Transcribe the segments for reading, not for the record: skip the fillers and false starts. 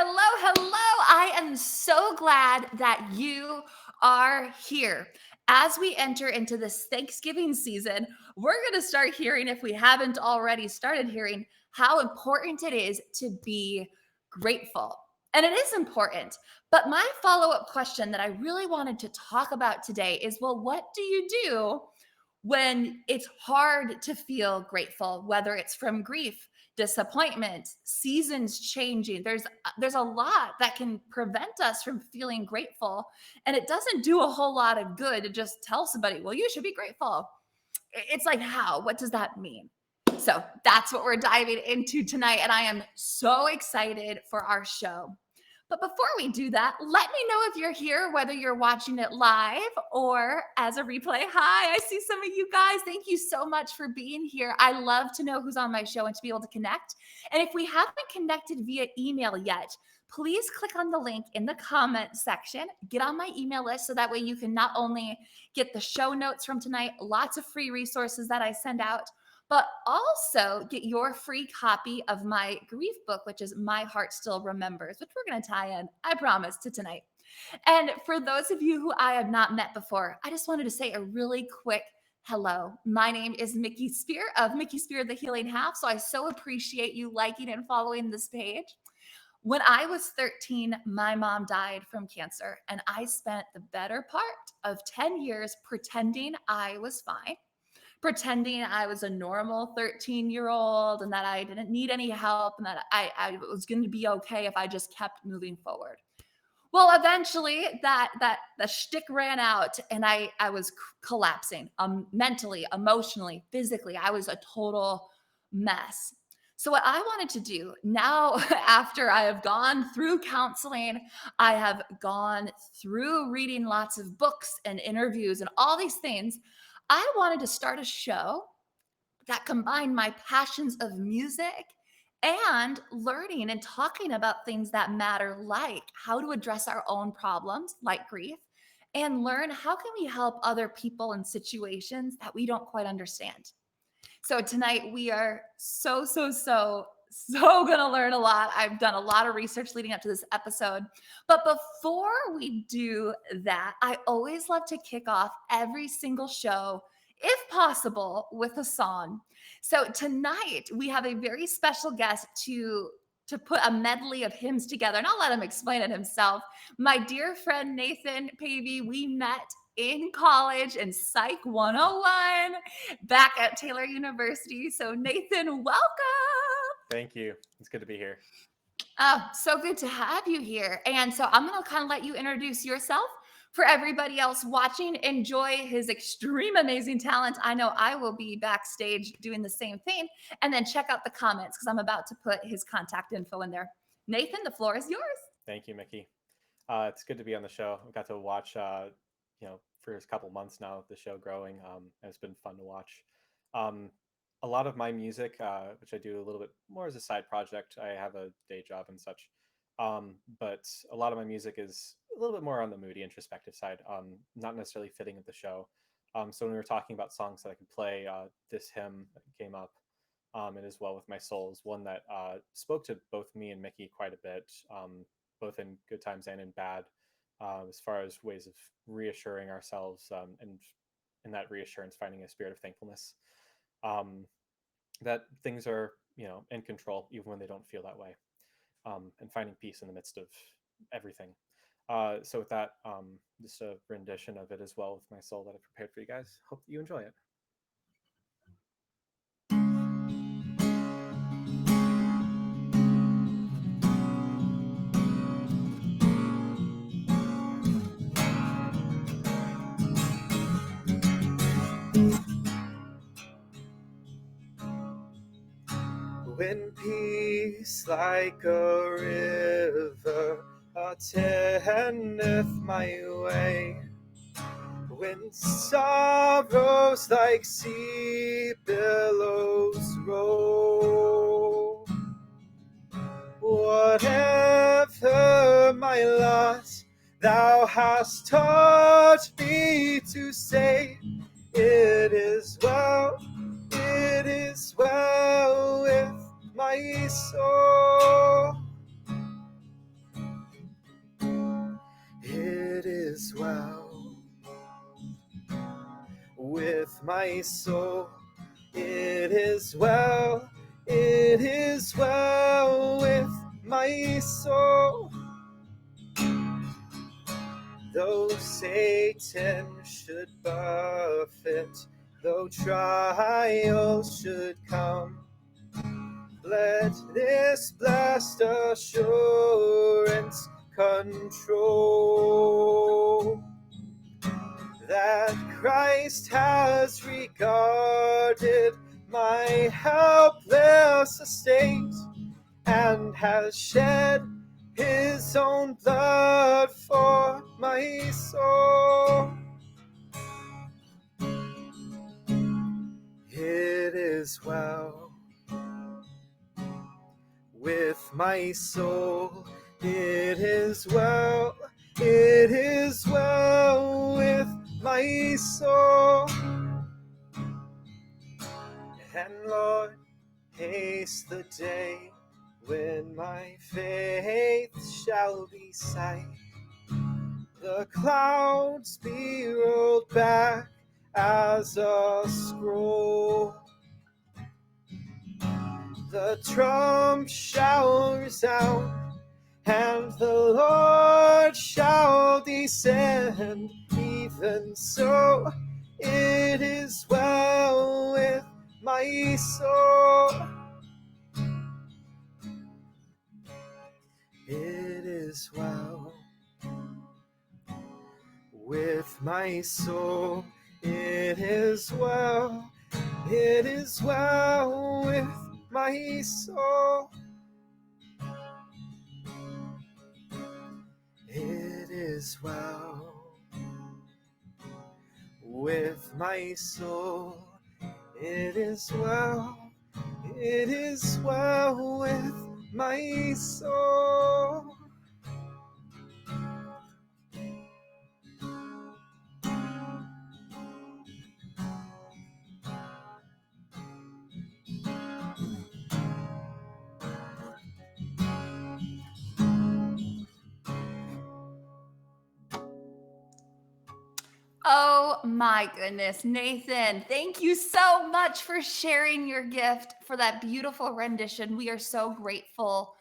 Hello. I am so glad that you are here. As we enter into this Thanksgiving season, we're going to start hearing, if we haven't already started hearing, how important it is to be grateful. And it is important. But my follow up question that I really wanted to talk about today is well, what do you do when it's hard to feel grateful, whether it's from grief, disappointment, seasons changing? There's a lot that can prevent us from feeling grateful, and it doesn't do a whole lot of good to just tell somebody, well, you should be grateful. It's like, how? What does that mean? So that's what we're diving into tonight, and I am so excited for our show. But before we do that, let me know if you're here, whether you're watching it live or as a replay. Hi, I see some of you guys. Thank you so much for being here. I love to know who's on my show and to be able to connect. And if we haven't connected via email yet, please click on the link in the comment section. Get on my email list so that way you can not only get the show notes from tonight, lots of free resources that I send out, but also get your free copy of my grief book, which is My Heart Still Remembers, which we're going to tie in, I promise, to tonight. And for those of you who I have not met before, I just wanted to say a really quick hello. My name is Miki Speer of Miki Speer, The Healing Half. So I so appreciate you liking and following this page. When I was 13, my mom died from cancer, and I spent the better part of 10 years pretending I was fine, pretending I was a normal 13-year-old and that I didn't need any help and that I was going to be okay if I just kept moving forward. Well, eventually the shtick ran out and I was collapsing mentally, emotionally, physically. I was a total mess. So what I wanted to do now, after I have gone through counseling, I have gone through reading lots of books and interviews and all these things, I wanted to start a show that combined my passions of music and learning and talking about things that matter, like how to address our own problems, like grief, and learn how can we help other people in situations that we don't quite understand. So tonight we are so going to learn a lot. I've done a lot of research leading up to this episode. But before we do that, I always love to kick off every single show, if possible, with a song. So tonight we have a very special guest to put a medley of hymns together, and I'll let him explain it himself. My dear friend Nathan Pavey, we met in college in Psych 101 back at Taylor University. So Nathan, welcome. Thank you. It's good to be here. Oh, so good to have you here. And so I'm going to kind of let you introduce yourself. For everybody else watching, enjoy his extreme amazing talent. I know I will be backstage doing the same thing. And then check out the comments because I'm about to put his contact info in there. Nathan, the floor is yours. Thank you, Miki. It's good to be on the show. I got to watch, for a couple months now, the show growing, and it's been fun to watch. A lot of my music, which I do a little bit more as a side project, I have a day job and such. But a lot of my music is a little bit more on the moody, introspective side, not necessarily fitting with the show. So when we were talking about songs that I could play, this hymn came up, and as well with My Soul is one that spoke to both me and Miki quite a bit, both in good times and in bad, as far as ways of reassuring ourselves, and in that reassurance, finding a spirit of thankfulness, that things are, in control, even when they don't feel that way. And finding peace in the midst of everything. So with that, just a rendition of it as well with My Soul that I've prepared for you guys. Hope that you enjoy it. When peace like a river attendeth my way, when sorrows like sea billows roll, whatever my lot, thou hast taught me to say, it is well with my soul. my soul. It is well, it is well with my soul. Though Satan should buffet, though trials should come, let this blessed assurance control that Christ has regarded my helpless estate and has shed his own blood for my soul. It is well with my soul. It is well, it is well with my soul. And Lord, haste the day when my faith shall be sight. The clouds be rolled back as a scroll. The trump shall resound, and the Lord shall descend. Even so, it is well with my soul. It is well with my soul. It is well. It is well with my soul. It is well with my soul. It is well. It is well with my soul. Oh my goodness, Nathan, thank you so much for sharing your gift for that beautiful rendition. We are so grateful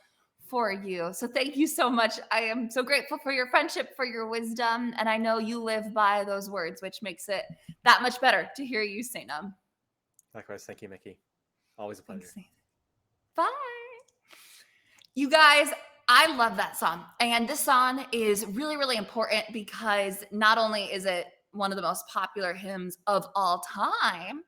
for you. So thank you so much. I am so grateful for your friendship, for your wisdom, and I know you live by those words, which makes it that much better to hear you sing them. Likewise, thank you, Miki. Always a pleasure. Thanks, Nathan. Bye. You guys, I love that song. And this song is really, really important because not only is it one of the most popular hymns of all time,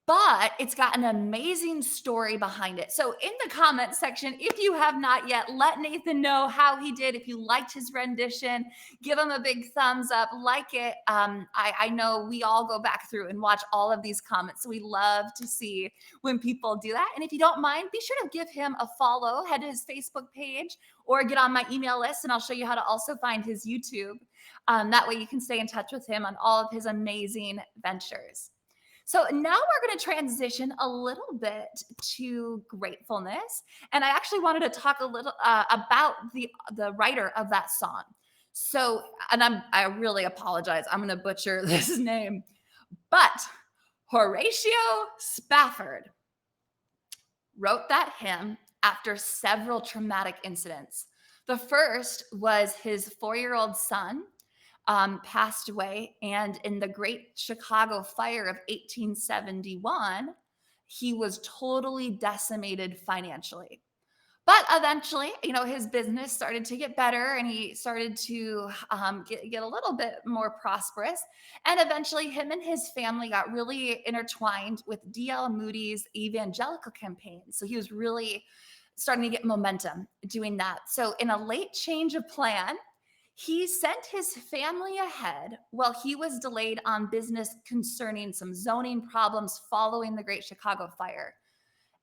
but it's got an amazing story behind it. So, in the comments section, if you have not yet, let Nathan know how he did. If you liked his rendition, give him a big thumbs up, like it. I know we all go back through and watch all of these comments. So, we love to see when people do that. And if you don't mind, be sure to give him a follow, head to his Facebook page, or get on my email list, and I'll show you how to also find his YouTube. That way, you can stay in touch with him on all of his amazing ventures. So now we're going to transition a little bit to gratefulness, and I actually wanted to talk a little about the writer of that song. So, and I really apologize. I'm going to butcher this name, but Horatio Spafford wrote that hymn after several traumatic incidents. The first was his 4-year-old son passed away. And in the Great Chicago Fire of 1871, he was totally decimated financially. But eventually, his business started to get better and he started to get a little bit more prosperous. And eventually, him and his family got really intertwined with D.L. Moody's evangelical campaign. So he was really starting to get momentum doing that. So, in a late change of plan, he sent his family ahead while he was delayed on business concerning some zoning problems following the Great Chicago Fire.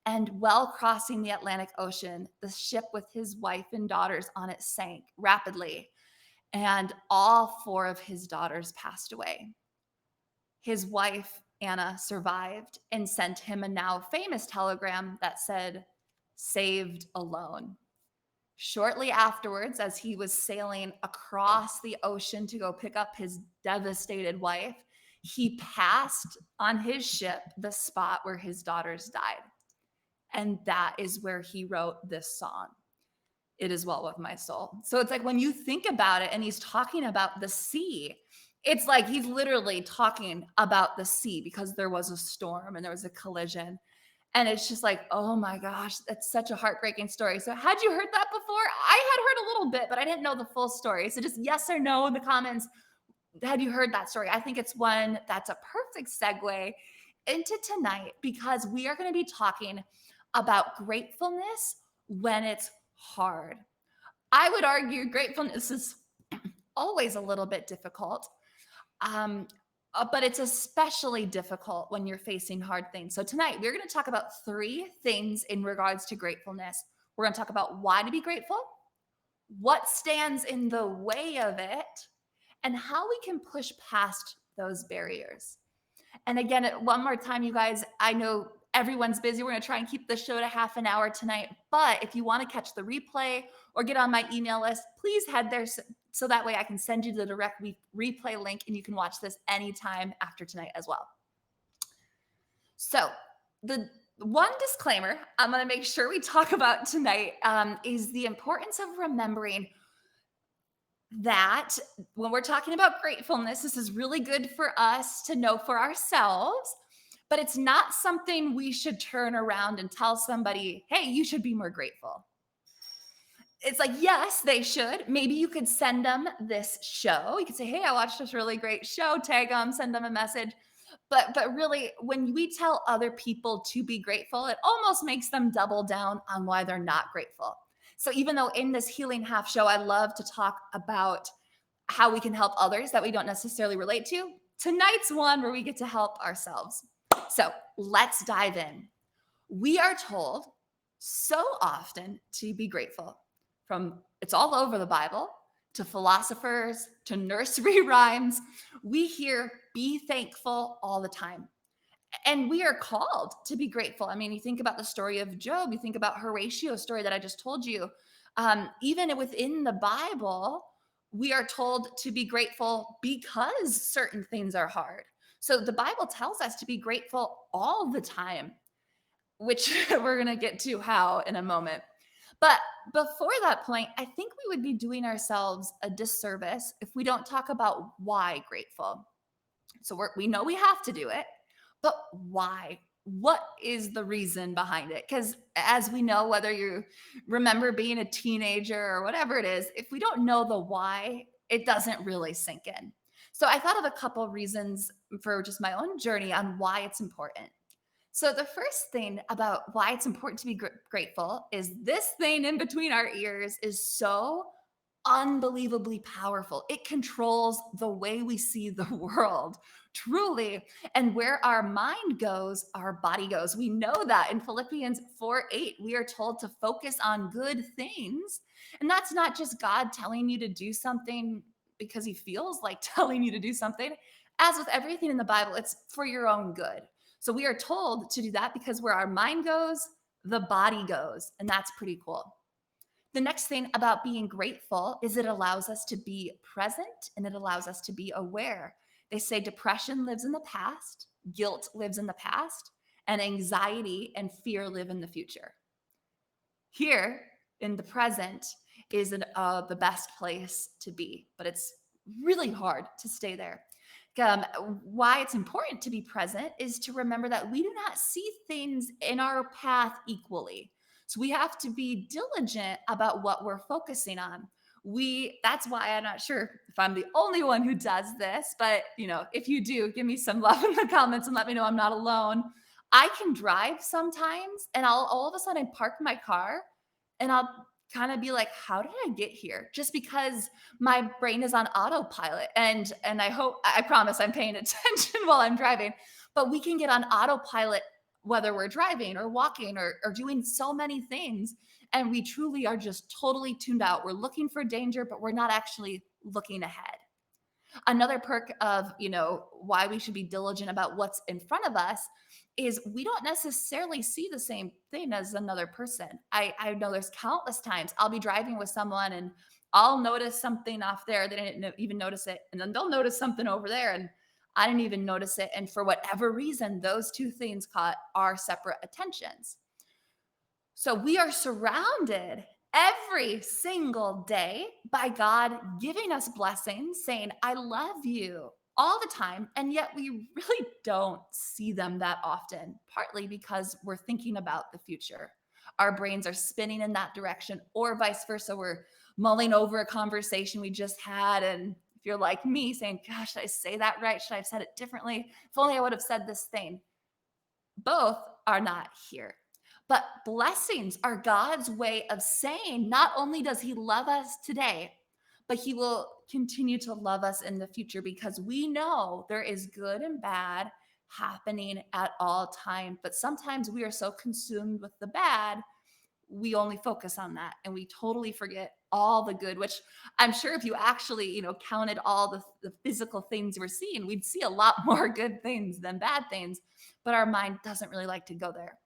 And while crossing the Atlantic Ocean, the ship with his wife and daughters on it sank rapidly, and all 4 of his daughters passed away. His wife, Anna, survived and sent him a now famous telegram that said, "Saved alone." Shortly afterwards, as he was sailing across the ocean to go pick up his devastated wife, he passed on his ship the spot where his daughters died. And that is where he wrote this song, It Is Well With My Soul. So it's like when you think about it and he's talking about the sea, it's like he's literally talking about the sea because there was a storm and there was a collision. And it's just like, oh my gosh, that's such a heartbreaking story. So, had you heard that before? I had heard a little bit, but I didn't know the full story. So, just yes or no in the comments. Had you heard that story? I think it's one that's a perfect segue into tonight because we are going to be talking about gratefulness when it's hard. I would argue gratefulness is always a little bit difficult. Um, but it's especially difficult when you're facing hard things. So tonight we're going to talk about three things in regards to gratefulness. We're going to talk about why to be grateful, what stands in the way of it, and how we can push past those barriers. And again, one more time, you guys, I know everyone's busy. We're going to try and keep the show to half an hour tonight. But if you want to catch the replay or get on my email list, please head there so that way I can send you the direct replay link and you can watch this anytime after tonight as well. So, the one disclaimer I'm going to make sure we talk about tonight is the importance of remembering that when we're talking about gratefulness, this is really good for us to know for ourselves, but it's not something we should turn around and tell somebody, hey, you should be more grateful. It's like, yes, they should. Maybe you could send them this show. You could say, hey, I watched this really great show, tag them, send them a message. But really, when we tell other people to be grateful, it almost makes them double down on why they're not grateful. So even though in this Healing Half show, I love to talk about how we can help others that we don't necessarily relate to, tonight's one where we get to help ourselves. So let's dive in. We are told so often to be grateful. From it's all over the Bible to philosophers to nursery rhymes. We hear be thankful all the time. And we are called to be grateful. I mean, you think about the story of Job, you think about Horatio's story that I just told you. Even within the Bible, we are told to be grateful because certain things are hard. So the Bible tells us to be grateful all the time, which we're going to get to how in a moment. But before that point, I think we would be doing ourselves a disservice if we don't talk about why grateful. So we know we have to do it, but why? What is the reason behind it? Because as we know, whether you remember being a teenager or whatever it is, if we don't know the why, it doesn't really sink in. So I thought of a couple reasons for just my own journey on why it's important. So, the first thing about why it's important to be grateful is this thing in between our ears is so unbelievably powerful. It controls the way we see the world, truly. And where our mind goes, our body goes. We know that in Philippians 4:8, we are told to focus on good things. And that's not just God telling you to do something because he feels like telling you to do something. As with everything in the Bible, it's for your own good. So we are told to do that because where our mind goes, the body goes. And that's pretty cool. The next thing about being grateful is it allows us to be present and it allows us to be aware. They say depression lives in the past, guilt lives in the past, and anxiety and fear live in the future. Here in the present is the best place to be, but it's really hard to stay there. Um, why it's important to be present is to remember that we do not see things in our path equally. So we have to be diligent about what we're focusing on. That's why I'm not sure if I'm the only one who does this, but if you do, give me some love in the comments and let me know I'm not alone. I can drive sometimes and I'll all of a sudden park my car and I'll kind of be like, how did I get here? Just because my brain is on autopilot. And I promise I'm paying attention while I'm driving, but we can get on autopilot whether we're driving or walking or doing so many things. And we truly are just totally tuned out. We're looking for danger, but we're not actually looking ahead. Another perk of, why we should be diligent about what's in front of us is we don't necessarily see the same thing as another person. I know there's countless times I'll be driving with someone and I'll notice something off there. They didn't even notice it. And then they'll notice something over there. And I didn't even notice it. And for whatever reason, those two things caught our separate attentions. So we are surrounded every single day by God giving us blessings, saying, I love you all the time. And yet we really don't see them that often, partly because we're thinking about the future. Our brains are spinning in that direction, or vice versa. We're mulling over a conversation we just had. And if you're like me, saying, gosh, should I say that right? Should I have said it differently? If only I would have said this thing. Both are not here. But blessings are God's way of saying not only does He love us today, but He will continue to love us in the future because we know there is good and bad happening at all times. But sometimes we are so consumed with the bad, we only focus on that and we totally forget all the good, which I'm sure if you actually, counted all the physical things we're seeing, we'd see a lot more good things than bad things. But our mind doesn't really like to go there,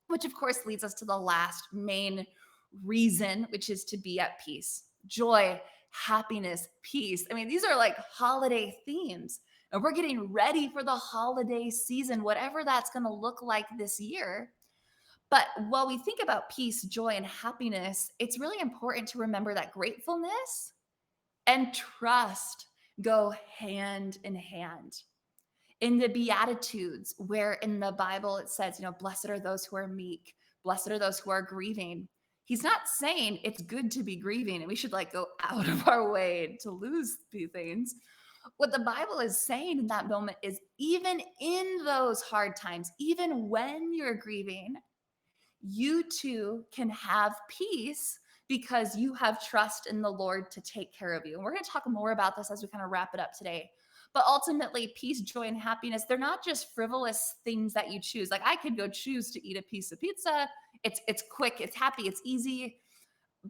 which of course leads us to the last main reason, which is to be at peace. Joy, happiness, peace. I mean, these are like holiday themes. And we're getting ready for the holiday season, whatever that's going to look like this year. But while we think about peace, joy, and happiness, it's really important to remember that gratefulness and trust go hand in hand. In the Beatitudes, where in the Bible it says, blessed are those who are meek, blessed are those who are grieving. He's not saying it's good to be grieving and we should like go out of our way to lose the things. What the Bible is saying in that moment is even in those hard times, even when you're grieving, you too can have peace because you have trust in the Lord to take care of you. And we're going to talk more about this as we kind of wrap it up today. But ultimately, peace, joy, and happiness, they're not just frivolous things that you choose. Like I could go choose to eat a piece of pizza. It's quick, it's happy, it's easy,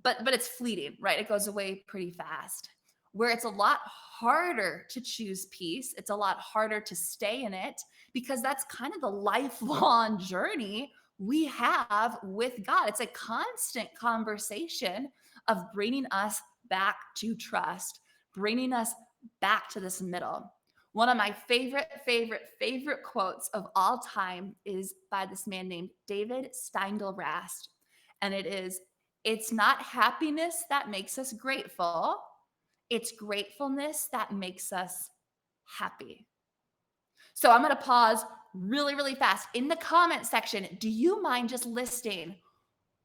but it's fleeting, right? It goes away pretty fast. Where it's a lot harder to choose peace, it's a lot harder to stay in it because that's kind of the lifelong journey we have with God. It's a constant conversation of bringing us back to trust, bringing us back to this middle. One of my favorite quotes of all time is by this man named David Steindl-Rast. And it is, it's not happiness that makes us grateful, it's gratefulness that makes us happy. So I'm going to pause really, really fast. In the comment section, do you mind just listing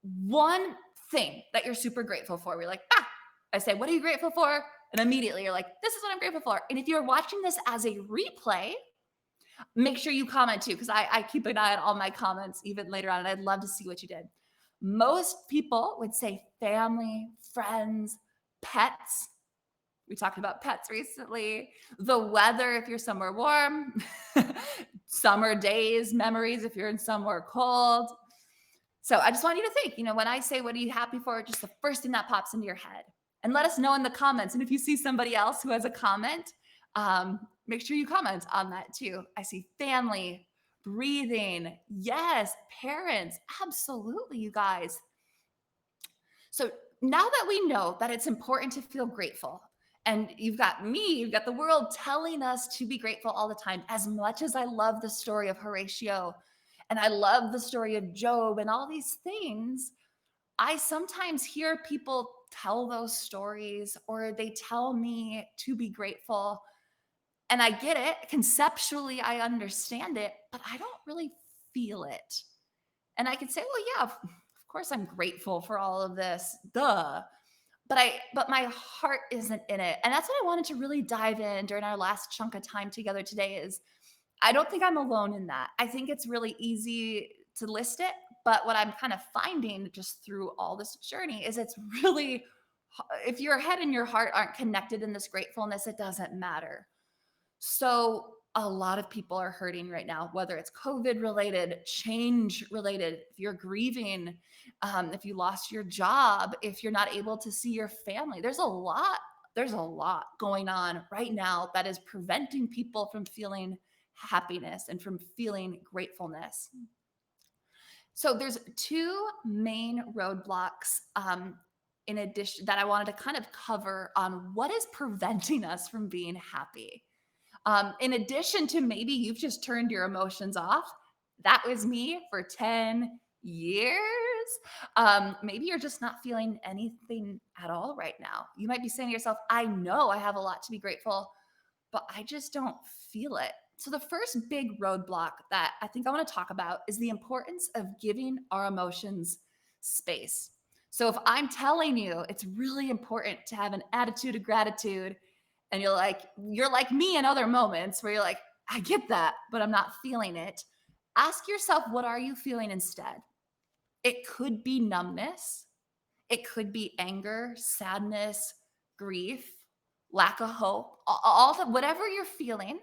one thing that you're super grateful for? We're like, I say, what are you grateful for? And immediately you're like, this is what I'm grateful for. And if you're watching this as a replay, make sure you comment too, because I keep an eye on all my comments even later on, and I'd love to see what you did. Most people would say family, friends, pets. We talked about pets recently. The weather, if you're somewhere warm, summer days, memories, if you're in somewhere cold. So I just want you to think, when I say, what are you happy for? Just the first thing that pops into your head. And let us know in the comments. And if you see somebody else who has a comment, make sure you comment on that too. I see family, breathing. Yes, parents. Absolutely, you guys. So now that we know that it's important to feel grateful, and you've got me, you've got the world telling us to be grateful all the time, as much as I love the story of Horatio and I love the story of Job and all these things, I sometimes hear people tell those stories or they tell me to be grateful. And I get it. Conceptually, I understand it, but I don't really feel it. And I could say, well, yeah, of course I'm grateful for all of this. Duh. But my heart isn't in it. And that's what I wanted to really dive in during our last chunk of time together today is I don't think I'm alone in that. I think it's really easy to list it, but what I'm kind of finding just through all this journey is it's really if your head and your heart aren't connected in this gratefulness, it doesn't matter. So a lot of people are hurting right now, whether it's COVID related, change related, if you're grieving, if you lost your job, if you're not able to see your family. There's a lot going on right now that is preventing people from feeling happiness and from feeling gratefulness. So there's two main roadblocks in addition that I wanted to kind of cover on what is preventing us from being happy. In addition to maybe you've just turned your emotions off. That was me for 10 years. Maybe you're just not feeling anything at all right now. You might be saying to yourself, I know I have a lot to be grateful, but I just don't feel it. So, the first big roadblock that I think I want to talk about is the importance of giving our emotions space. So, if I'm telling you it's really important to have an attitude of gratitude, and you're like me in other moments where you're like, I get that, but I'm not feeling it. Ask yourself, what are you feeling instead? It could be numbness, it could be anger, sadness, grief, lack of hope, all the whatever you're feeling,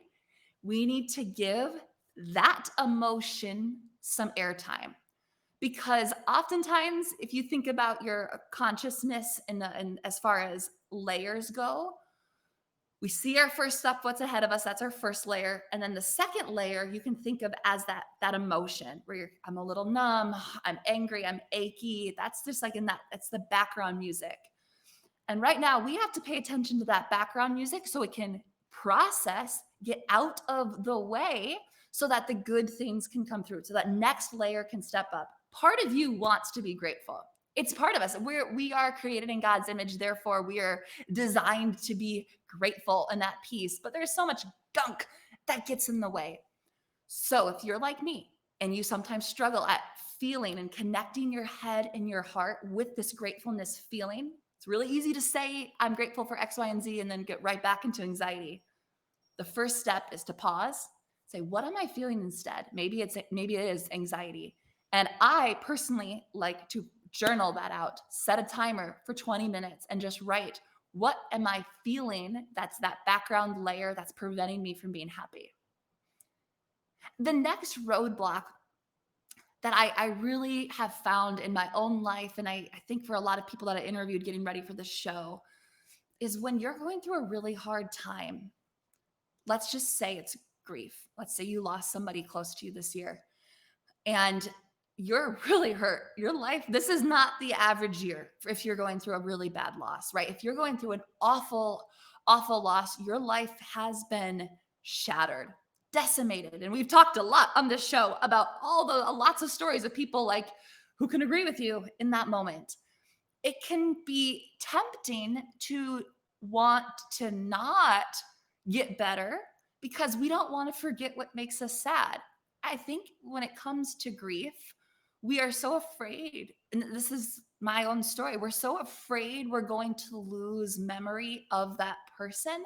we need to give that emotion some airtime. Because oftentimes, if you think about your consciousness and as far as layers go, we see our first step, what's ahead of us. That's our first layer. And then the second layer you can think of as that emotion where I'm a little numb, I'm angry, I'm achy. That's just like in that, that's the background music. And right now, we have to pay attention to that background music so it can process, get out of the way so that the good things can come through, so that next layer can step up. Part of you wants to be grateful. It's part of us. We are created in God's image, therefore we are designed to be grateful and at peace. But there's so much gunk that gets in the way. So if you're like me and you sometimes struggle at feeling and connecting your head and your heart with this gratefulness feeling, it's really easy to say, I'm grateful for X, Y, and Z, and then get right back into anxiety. The first step is to pause, say, what am I feeling instead? Maybe it is anxiety. And I personally like to journal that out, set a timer for 20 minutes and just write, what am I feeling? That's that background layer that's preventing me from being happy. The next roadblock that I really have found in my own life, and I think for a lot of people that I interviewed getting ready for this show, is when you're going through a really hard time. Let's just say it's grief. Let's say you lost somebody close to you this year and you're really hurt. Your life, this is not the average year if you're going through a really bad loss, right? If you're going through an awful, awful loss, your life has been shattered, decimated. And we've talked a lot on this show about lots of stories of people like who can agree with you in that moment. It can be tempting to want to not get better because we don't want to forget what makes us sad. I think when it comes to grief, we are so afraid, and this is my own story. We're so afraid we're going to lose memory of that person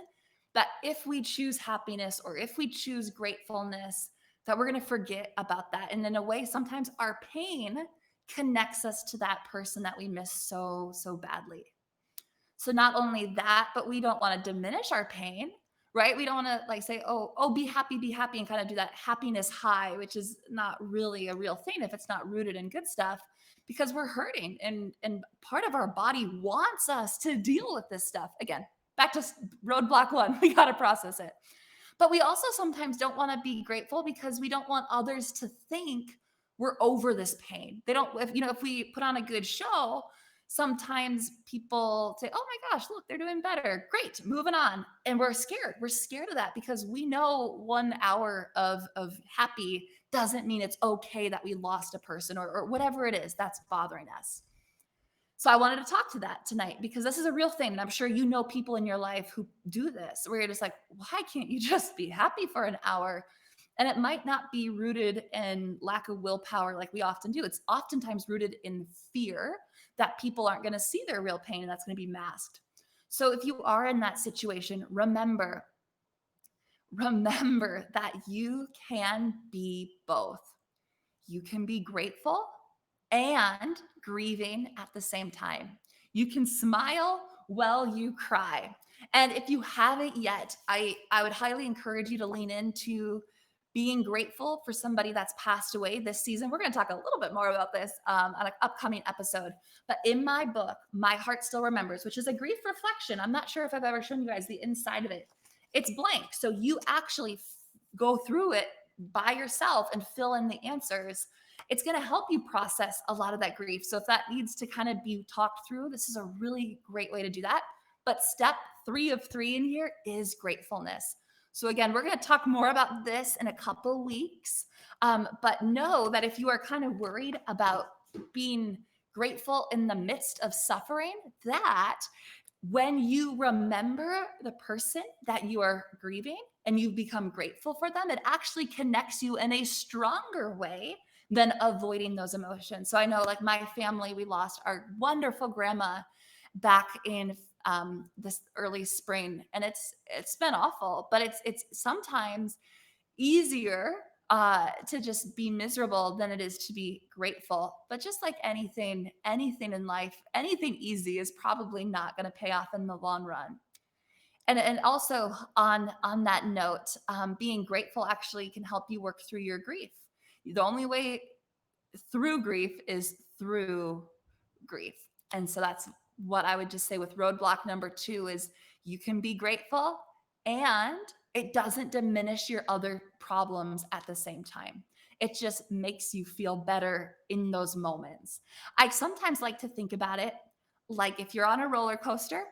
that if we choose happiness or if we choose gratefulness, that we're going to forget about that. And in a way, sometimes our pain connects us to that person that we miss so, so badly. So not only that, but we don't want to diminish our pain, right? We don't want to like say, oh, be happy, and kind of do that happiness high, which is not really a real thing if it's not rooted in good stuff, because we're hurting and part of our body wants us to deal with this stuff. Again, back to roadblock one, we got to process it. But we also sometimes don't want to be grateful because we don't want others to think we're over this pain. They don't, if we put on a good show, sometimes people say, oh my gosh, look, they're doing better. Great, moving on. And we're scared. We're scared of that because we know 1 hour of happy doesn't mean it's okay that we lost a person or whatever it is that's bothering us. So I wanted to talk to that tonight because this is a real thing. And I'm sure you know people in your life who do this, where you're just like, why can't you just be happy for an hour? And it might not be rooted in lack of willpower like we often do. It's oftentimes rooted in fear that people aren't going to see their real pain and that's going to be masked. So if you are in that situation, remember that you can be both. You can be grateful and grieving at the same time. You can smile while you cry. And if you haven't yet, I would highly encourage you to lean into being grateful for somebody that's passed away this season. We're going to talk a little bit more about this on an upcoming episode. But in my book, My Heart Still Remembers, which is a grief reflection, I'm not sure if I've ever shown you guys the inside of it. It's blank. So you actually go through it by yourself and fill in the answers. It's going to help you process a lot of that grief. So if that needs to kind of be talked through, this is a really great way to do that. But step 3 of 3 in here is gratefulness. So again, we're going to talk more about this in a couple weeks. But know that if you are kind of worried about being grateful in the midst of suffering, that when you remember the person that you are grieving and you become grateful for them, it actually connects you in a stronger way than avoiding those emotions. So I know, like my family, we lost our wonderful grandma back in this early spring, and it's been awful. But it's sometimes easier to just be miserable than it is to be grateful. But just like anything in life, anything easy is probably not going to pay off in the long run. And also on that note, being grateful actually can help you work through your grief. The only way through grief is through grief. And so that's what I would just say with roadblock number 2 is you can be grateful and it doesn't diminish your other problems at the same time. It just makes you feel better in those moments. I sometimes like to think about it like if you're on a roller coaster,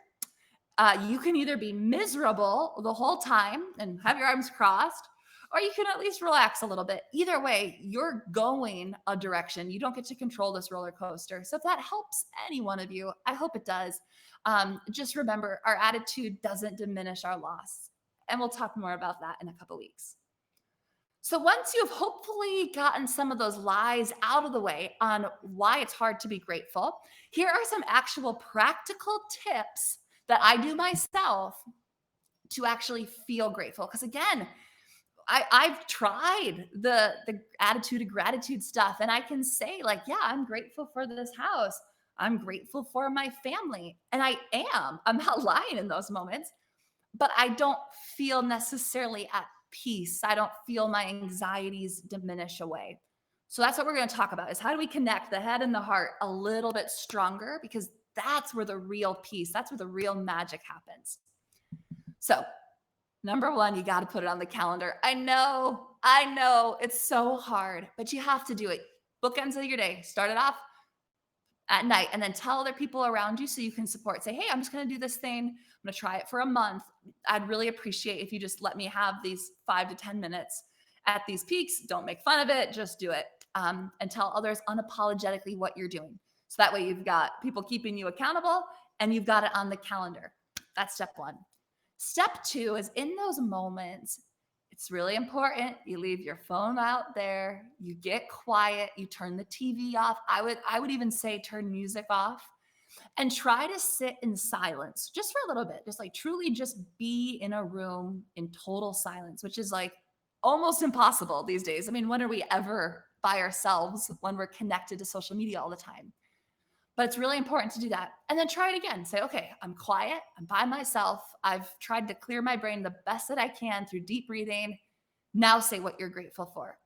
you can either be miserable the whole time and have your arms crossed, or you can at least relax a little bit. Either way, you're going a direction. You don't get to control this roller coaster. So if that helps any one of you, I hope it does. Just remember, our attitude doesn't diminish our loss. And we'll talk more about that in a couple weeks. So once you've hopefully gotten some of those lies out of the way on why it's hard to be grateful, here are some actual practical tips that I do myself to actually feel grateful. Because again, I've tried the attitude of gratitude stuff, and I can say like, yeah, I'm grateful for this house. I'm grateful for my family, and I am. I'm not lying in those moments, but I don't feel necessarily at peace. I don't feel my anxieties diminish away. So that's what we're going to talk about is how do we connect the head and the heart a little bit stronger, because that's where the real peace, that's where the real magic happens. So, number 1, you got to put it on the calendar. I know it's so hard, but you have to do it. Bookends of your day. Start it off at night and then tell other people around you so you can support. Say, hey, I'm just going to do this thing. I'm going to try it for a month. I'd really appreciate if you just let me have these 5 to 10 minutes at these peaks. Don't make fun of it. Just do it. And tell others unapologetically what you're doing. So that way you've got people keeping you accountable and you've got it on the calendar. That's step 1. Step 2 is in those moments, it's really important. You leave your phone out there, you get quiet, you turn the TV off. I would even say turn music off and try to sit in silence just for a little bit. Just like truly just be in a room in total silence, which is like almost impossible these days. I mean, when are we ever by ourselves when we're connected to social media all the time? But it's really important to do that. And then try it again. Say, okay, I'm quiet. I'm by myself. I've tried to clear my brain the best that I can through deep breathing. Now say what you're grateful for.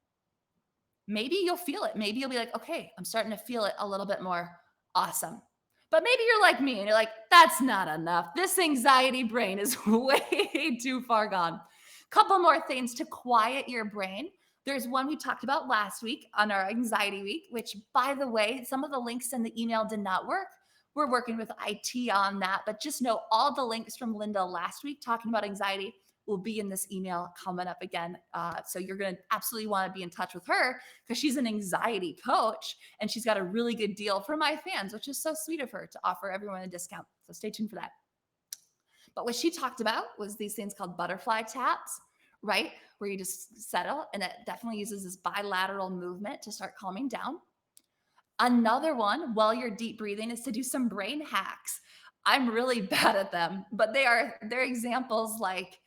Maybe you'll feel it. Maybe you'll be like, okay, I'm starting to feel it a little bit more. Awesome. But maybe you're like me and you're like, that's not enough. This anxiety brain is way too far gone. Couple more things to quiet your brain. There's one we talked about last week on our anxiety week, which, by the way, some of the links in the email did not work. We're working with IT on that, but just know all the links from Linda last week talking about anxiety will be in this email coming up again. So you're going to absolutely want to be in touch with her because she's an anxiety coach and she's got a really good deal for my fans, which is so sweet of her to offer everyone a discount. So stay tuned for that. But what she talked about was these things called butterfly taps, right? Where you just settle, and it definitely uses this bilateral movement to start calming down. Another one, while you're deep breathing, is to do some brain hacks. I'm really bad at them, but they're examples like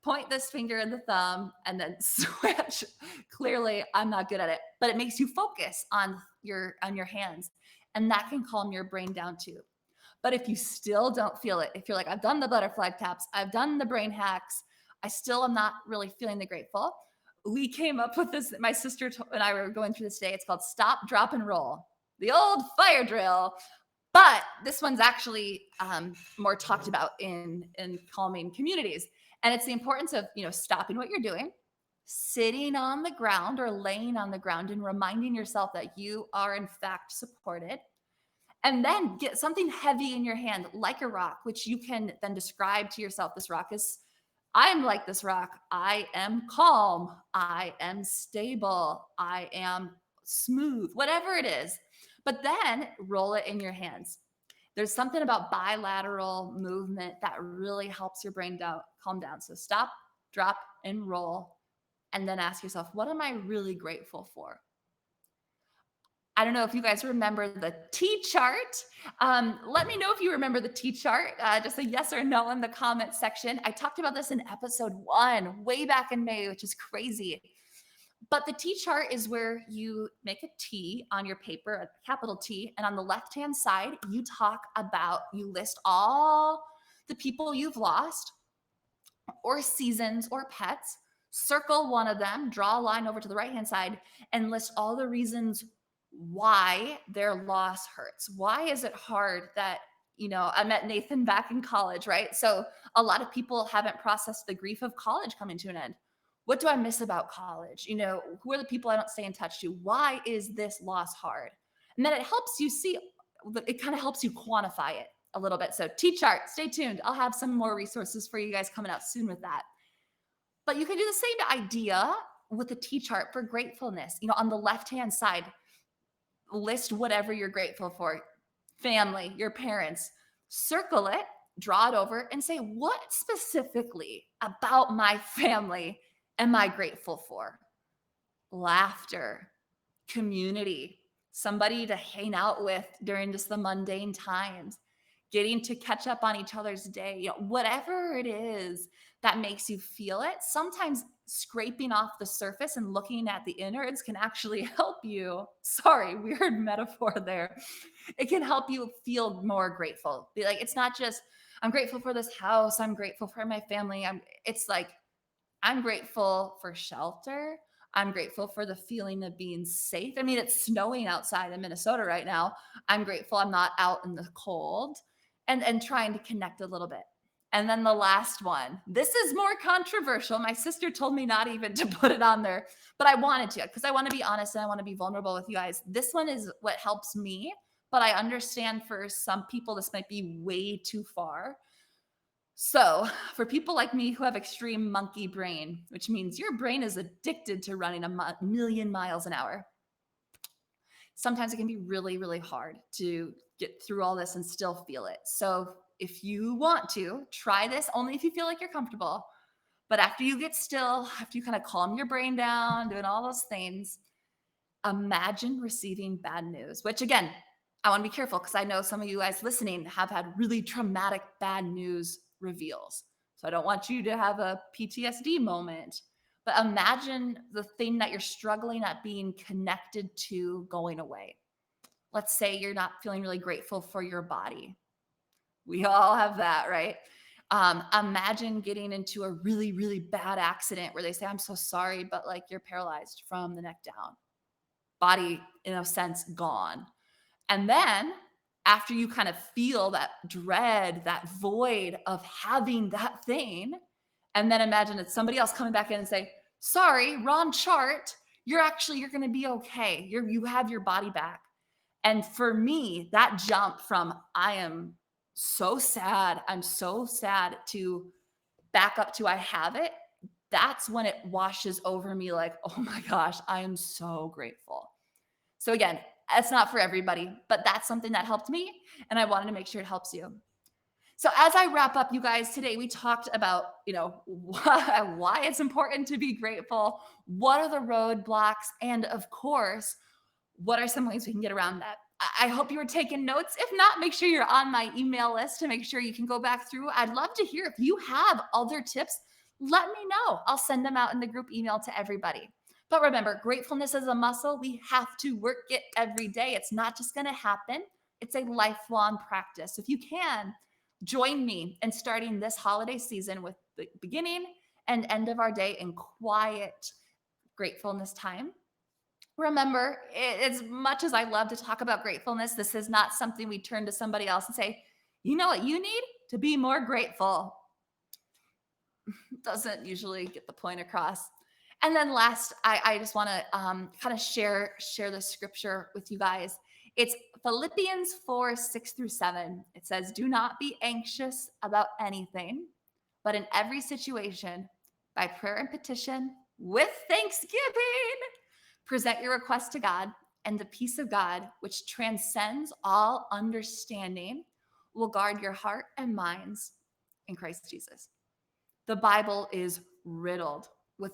point this finger and the thumb and then switch. Clearly, I'm not good at it, but it makes you focus on your hands, and that can calm your brain down too. But if you still don't feel it, if you're like, I've done the butterfly taps, I've done the brain hacks, I still am not really feeling the grateful. We came up with this. My sister and I were going through this today. It's called stop, drop, and roll, the old fire drill. But this one's actually more talked about in calming communities. And it's the importance of, stopping what you're doing, sitting on the ground or laying on the ground and reminding yourself that you are in fact supported. And then get something heavy in your hand, like a rock, which you can then describe to yourself. This rock is I'm like this rock. I am calm. I am stable. I am smooth, whatever it is. But then roll it in your hands. There's something about bilateral movement that really helps your brain down, calm down. So stop, drop, and roll. And then ask yourself, what am I really grateful for? I don't know if you guys remember the T chart. Let me know if you remember the T chart. Just a yes or no in the comment section. I talked about this in episode 1, way back in May, which is crazy. But the T chart is where you make a T on your paper, a capital T, and on the left hand side, you list all the people you've lost, or seasons, or pets. Circle one of them, draw a line over to the right hand side, and list all the reasons why their loss hurts. Why is it hard that, I met Nathan back in college, right? So a lot of people haven't processed the grief of college coming to an end. What do I miss about college? Who are the people I don't stay in touch to? Why is this loss hard? And then it helps you see, it kind of helps you quantify it a little bit. So T chart, stay tuned. I'll have some more resources for you guys coming out soon with that. But you can do the same idea with the T chart for gratefulness. On the left hand side, list whatever you're grateful for: family, your parents. Circle it, draw it over, and say, what specifically about my family am I grateful for? Laughter, community, somebody to hang out with during just the mundane times, getting to catch up on each other's day, whatever it is that makes you feel it. Sometimes scraping off the surface and looking at the innards can actually help you. Sorry, weird metaphor there. It can help you feel more grateful. Be like, it's not just, I'm grateful for this house, I'm grateful for my family. It's like, I'm grateful for shelter. I'm grateful for the feeling of being safe. I mean, it's snowing outside in Minnesota right now. I'm grateful I'm not out in the cold, and trying to connect a little bit. And then the last one. This is more controversial. My sister told me not even to put it on there, but I wanted to because I want to be honest and I want to be vulnerable with you guys. This one is what helps me, but I understand for some people this might be way too far. So, for people like me who have extreme monkey brain, which means your brain is addicted to running a million miles an hour, sometimes it can be really, really hard to get through all this and still feel it. So, if you want to, try this only if you feel like you're comfortable. But after you get still, after you kind of calm your brain down, doing all those things, imagine receiving bad news, which again, I want to be careful because I know some of you guys listening have had really traumatic bad news reveals. So I don't want you to have a PTSD moment, but imagine the thing that you're struggling at being connected to going away. Let's say you're not feeling really grateful for your body. We all have that, right? Imagine getting into a really, really bad accident where they say, I'm so sorry, but like you're paralyzed from the neck down, body, in a sense, gone. And then after you kind of feel that dread, that void of having that thing, and then imagine it's somebody else coming back in and say, sorry, wrong chart. You're going to be okay. You have your body back. And for me, that jump from I am so sad, I'm so sad, to back up to I have it, that's when it washes over me like, oh my gosh, I am so grateful. So again, it's not for everybody, but that's something that helped me, and I wanted to make sure it helps you. So as I wrap up, you guys, today we talked about, why it's important to be grateful, what are the roadblocks, and of course, what are some ways we can get around that? I hope you were taking notes. If not, make sure you're on my email list to make sure you can go back through. I'd love to hear if you have other tips. Let me know. I'll send them out in the group email to everybody. But remember, gratefulness is a muscle. We have to work it every day. It's not just going to happen, it's a lifelong practice. If you can, join me in starting this holiday season with the beginning and end of our day in quiet gratefulness time. Remember, as much as I love to talk about gratefulness, this is not something we turn to somebody else and say, you know what you need to be more grateful. Doesn't usually get the point across. And then last, I just want to kind of share the scripture with you guys. It's Philippians 4:6-7. It says, do not be anxious about anything, but in every situation, by prayer and petition, with thanksgiving, present your request to God, and the peace of God, which transcends all understanding, will guard your heart and minds in Christ Jesus. The Bible is riddled with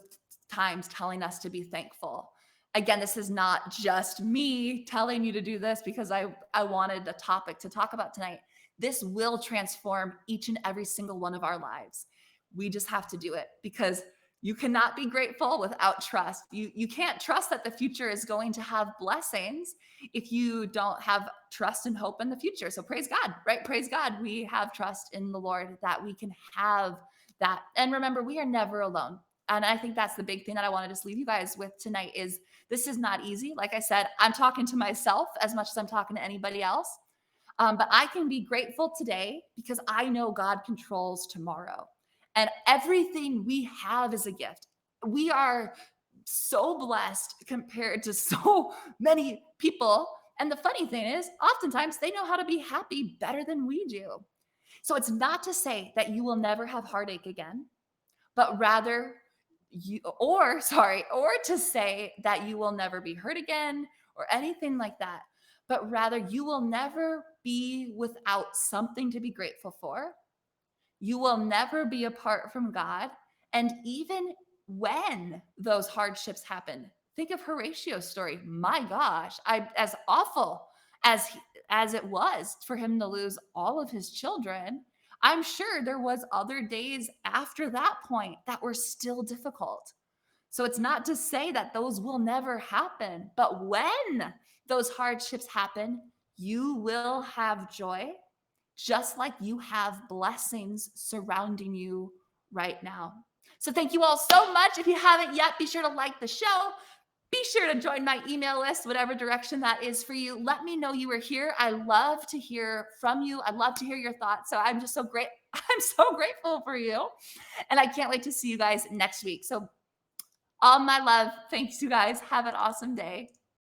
times telling us to be thankful. Again, this is not just me telling you to do this because I wanted a topic to talk about tonight. This will transform each and every single one of our lives. We just have to do it because you cannot be grateful without trust. You can't trust that the future is going to have blessings if you don't have trust and hope in the future. So praise God, right? Praise God. We have trust in the Lord that we can have that. And remember, we are never alone. And I think that's the big thing that I want to just leave you guys with tonight is this is not easy. Like I said, I'm talking to myself as much as I'm talking to anybody else. But I can be grateful today because I know God controls tomorrow. And everything we have is a gift. We are so blessed compared to so many people. And the funny thing is, oftentimes they know how to be happy better than we do. So it's not to say that you will never have heartache again, but rather or to say that you will never be hurt again or anything like that, but rather you will never be without something to be grateful for. You will never be apart from God. And even when those hardships happen, think of Horatio's story. My gosh, as awful as as it was for him to lose all of his children, I'm sure there was other days after that point that were still difficult. So it's not to say that those will never happen, but when those hardships happen, you will have joy just like you have blessings surrounding you right now. So thank you all so much. If you haven't yet, be sure to like the show. Be sure to join my email list, whatever direction that is for you. Let me know you were here. I love to hear from you. I love to hear your thoughts. So I'm just so great. I'm so grateful for you. And I can't wait to see you guys next week. So all my love. Thanks, you guys. Have an awesome day.